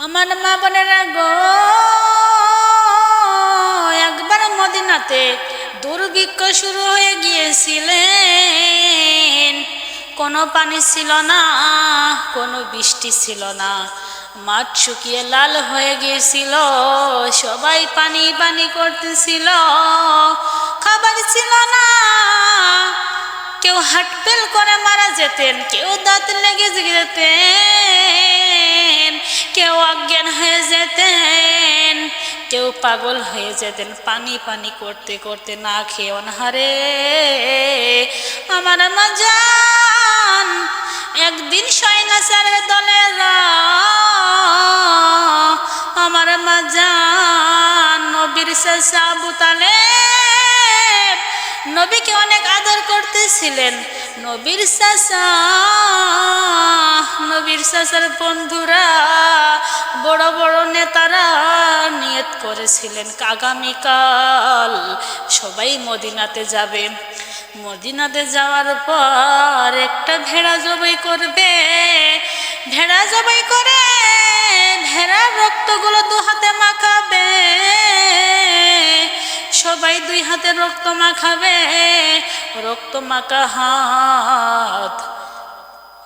আমার মা বোনেরা গো, একবার মদিনাতে দুর্ভিক্ষ শুরু হয়ে গিয়েছিলেন। কোনো পানি ছিল না, কোনো বৃষ্টি ছিল না, মাঠ শুকিয়ে লাল হয়ে গিয়েছিল। সবাই পানি পানি করতেছিল, খাবার ছিল না। কেউ হার্টফেল করে মারা যেতেন, কেউ দাঁত লেগে যেতেন, কেউ অজ্ঞান হয়ে যেতেন, কেউ পাগল হয়ে যেতেন পানি পানি করতে করতে, না খেয়ে অনাহারে। আমার মা জান একদিন সৈন্যচারের দলেরা আমার মা জান নবীর চাচা আবু তালেব নবীকে অনেক আদর করতেছিলেন। নবীর চাচার বন্ধুরা, বড় বড় নেতারা নিয়ত করেছিলেন আগামীকাল সবাই মদিনাতে যাবে। মদিনাতে যাওয়ার পর একটা ভেড়া জবাই করবে। ভেড়া জবাই করে ভেড়ার রক্তগুলো দু হাতে মাখাবে। সবাই দুই হাতে রক্ত মাখাবে। রক্ত মাখা হাত,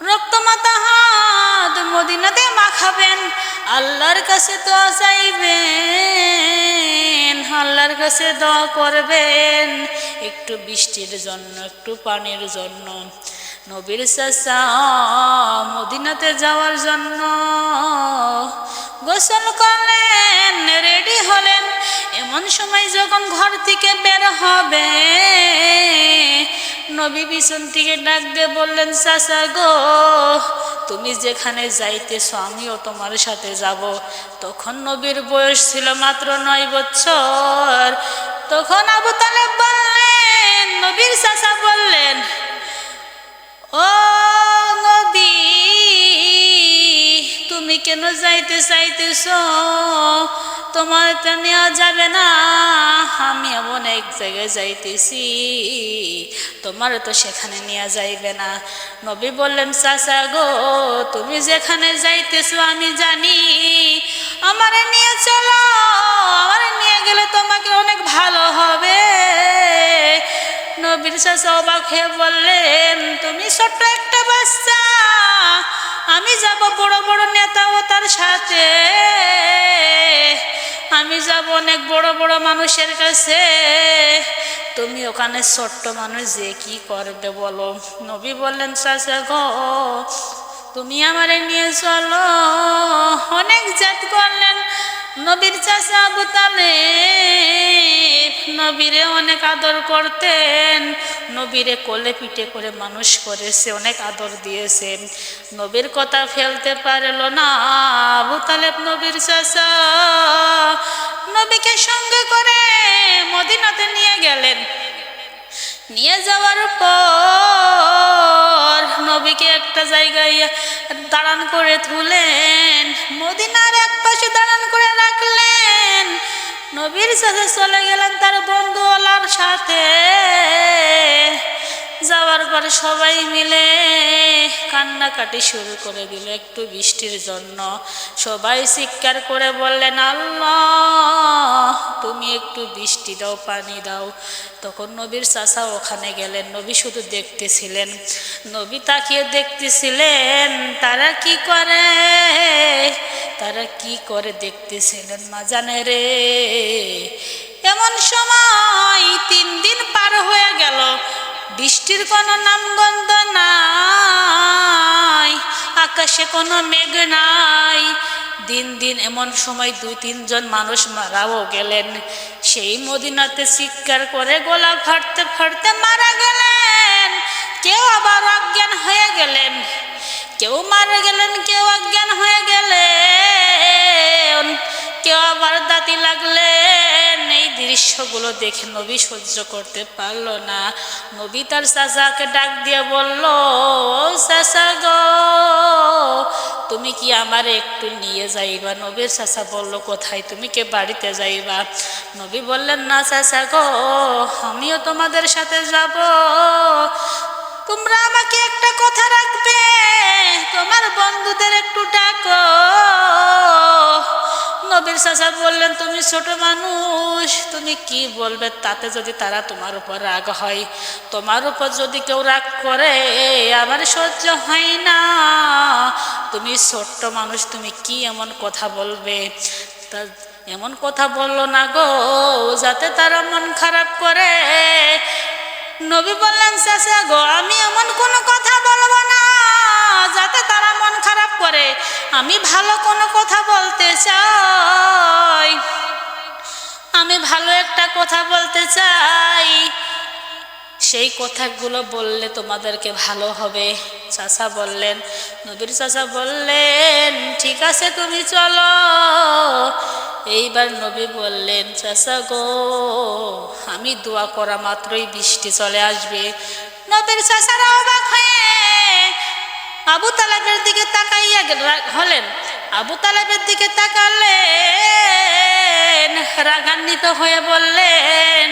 রক্ত মাখা হাত মদিনাতে মাখাবেন। আল্লাহর কাছে দোয়া চাইবেন, আল্লাহর কাছে দোয়া করবেন একটু বৃষ্টির জন্য, একটু পানির জন্য। নবীর চাচা মদিনাতে যাওয়ার জন্য গোসল করলেন, রেডি হলেন। এমন সময় যখন ঘর থেকে বের হবে, নবী পিছন থেকে ডাক দিয়ে বললেন, চাচা গো, তুমি যেখানে যাইতেছ আমিও তোমার সাথে যাব। তখন নবীর বয়স ছিল মাত্র 9 বছর। তখন আবু তালেব বললেন, নবীর চাচা বললেন, ও নবী, তুমি কেন যাইতে চাইতেছ? তোমার তো নেওয়া যাবে না, আমি এমন এক জায়গায় যাইতেছি, তোমার তো সেখানে নেওয়া যাইবে না। নবী বললেন, চাচা গো, তুমি যেখানে যাইতেছো আমি জানি, আমারে নিয়ে চলো, আমারে নিয়ে গেলে তোমাকে অনেক ভালো হবে। নবীর চাচা অবাক হয়ে বললেন, তুমি ছোট্ট একটা বাচ্চা, আমি যাব বড় বড় নেতা ও তার সাথে, আমি যাব অনেক বড় বড় মানুষের কাছে, তুমি ওখানে ছোট্ট মানুষ যে কি করবে বলো? নবী বললেন, চাচা গো, তুমি আমারে নিয়ে চলো। অনেক জেদ করলেন নবীর চাচা আবু তালেব। নবীরে অনেক আদর করতেন, নবীরে কোলে পিঠে করে মানুষ করেছে, অনেক আদর দিয়েছে। নবীর কথা ফেলতে পারল না আবু তালেব। নবীর চাচা নবীকে সঙ্গে করে মদিনাতে নিয়ে গেলেন। নিয়ে যাওয়ার পর নবীকে একটা জায়গায় দাঁড়ান করে তুলেন, মদিনার এক পাশে দাঁড়ান করে রাখলেন। নবীর সাথে চলে গেলেন তার বন্ধুওয়ালার সাথে। যাওয়ার পর সবাই মিলে কান্নাকাটি শুরু করে দিল একটু বৃষ্টির জন্য। সবাই চিৎকার করে বললেন, আল্লাহ, তুমি একটু বৃষ্টি দাও, পানি দাও। তখন নবীর চাচা ওখানে গেলেন। নবী শুধু দেখতেছিলেন, নবী তাকিয়ে দেখতেছিলেন তারা কি করে, তারা কি করে দেখতেছিলেন। মা জানে রে, এমন সময় 3 দিন পার হয়ে গেল, বৃষ্টির কোনো নামগন্ধ নাই, আকাশে কোনো মেঘ নাই। দিন দিন এমন সময় 2-3 জন মানুষ মারাও গেলেন। সেই মদিনাতে চিৎকার করে গলা ফাটতে ফাটতে মারা গেলেন। কেউ আবার অজ্ঞান হয়ে গেলেন, কেউ মারা গেলেন, কেউ অজ্ঞান হয়ে গেলেন, কেউ আবার দাঁতি লাগলেন। এই দৃশ্যগুলো দেখে নবী সহ্য করতে পারল না। নবী তার চাচাকে ডাক দিয়ে বলল, চাচা গো, তুমি কি আমারে একটু নিয়ে যাইবা? নবীর চাচা বলল, কোথায়? তুমি কি বাড়িতে যাইবা? নবী বললেন, না চাচা গো, আমিও তোমাদের সাথে যাব। তোমরা আমাকে একটা কথা রাখবে, তোমার বন্ধুদের একটু ডাকো, নবীর চাচা বললেন, তুমি ছোট মানুষ, তুমি কি বলবে? তাতে যদি তারা তোমার উপর রাগ হয়, তোমার উপর যদি কেউ রাগ করে আমার সহ্য হয় না। তুমি ছোট্ট মানুষ, তুমি কি এমন কথা বলবে? তা এমন কথা বললো না গো যাতে তারা মন খারাপ করে। নবী বললেন, চাচা গো, আমি এমন কোনো কথা বলবো না যাতে তারা মন খারাপ করে। আমি ভালো কোনো কথা বলতে চাই, আমি ভালো একটা কথা বলতে চাই, সেই কথাগুলো বললে তোমাদেরকে ভালো হবে। চাচা বললেন, নবীর চাচা বললেন, ঠিক আছে তুমি চলো। এইবার নবী বললেন, চাচা গো, আমি দোয়া করা মাত্রই বৃষ্টি চলে আসবে। নবীর চাচারা অবাক হয়ে আবু তালেবের দিকে তাকাইয়া হলেন। আবু তালেবের দিকে তাকালেন, রাগান্বিত হয়ে বললেন,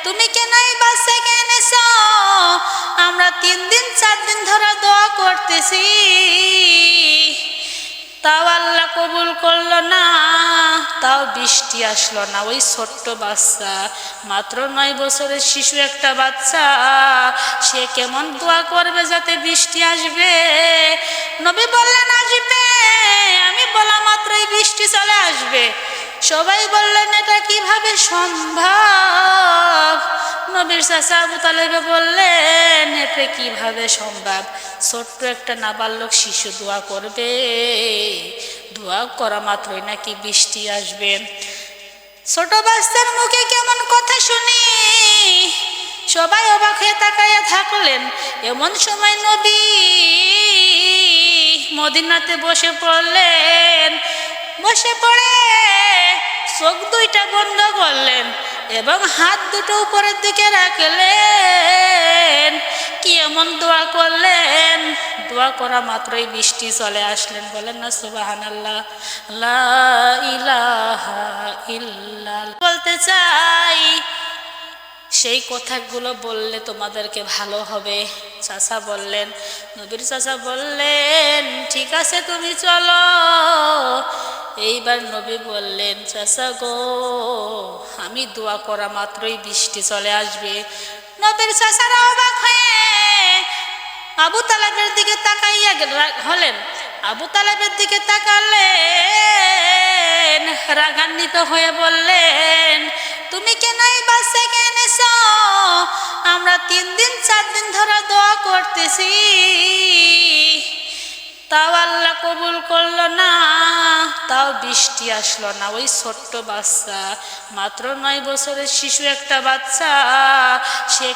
তুমি কেন এই বাচ্চাকে এনেছ? আমরা 3 দিন 4 দিন ধরে দোয়া করতেছি, তাও আল্লাহ কবুল করলো না, তাও বৃষ্টি আসলো না। ওই ছোট্ট বাচ্চা, মাত্র 9 বছরের শিশু একটা বাচ্চা, সে কেমন দোয়া করবে যাতে বৃষ্টি আসবে? নবী বললেন, আসবে, আমি বলা মাত্রই বৃষ্টি চলে আসবে। সবাই বললেন, এটা কিভাবে সম্ভব? নবীর চাচা আবু তালেব বললেন, এটা কিভাবে সম্ভব? ছোট্ট একটা নাবালক শিশু দোয়া করবে, দোয়া করা মাত্রই নাকি বৃষ্টি আসবে। ছোট বাচ্চার মুখে কেমন কথা শুনি সবাই অবাক হয়ে তাকাইয়া থাকলেন। এমন সময় নবী মদিনাতে বসে পড়লেন। বসে পড়ে চোখ 2টা বন্ধ করলেন এবং হাত দুটো উপরের দিকে রাখলেন। কি এমন দোয়া করলেন? দোয়া করা মাত্রই বৃষ্টি চলে আসলেন। বলেন না সুবহানাল্লাহ, লা ইলাহা ইল্লাল্লাহ। বলতে চাই, সেই কথাগুলো বললে তোমাদেরকে ভালো হবে। চাচা বললেন, নবীর চাচা বললেন, ঠিক আছে তুমি চলো। এইবার নবী বললেন, চাচা গো, আমি দোয়া করা মাত্রই বৃষ্টি চলে আসবে। নবীর চাচারা অবাক হয়ে আবু তালেবের দিকে তাকাইয়া হলেন। আবু তালেবের দিকে তাকালেন, রাগান্বিত হয়ে বললেন, তুমি কেন এই বাচ্চাকে এনেছ? আমরা 3 দিন 4 দিন ধরে দোয়া করতেছি, তাও আল্লাহ কবুল করলো না, তাও বৃষ্টি আসলো না। ওই ছোট্ট বাচ্চা, মাত্র 9 বছরের শিশু একটা বাচ্চা, সে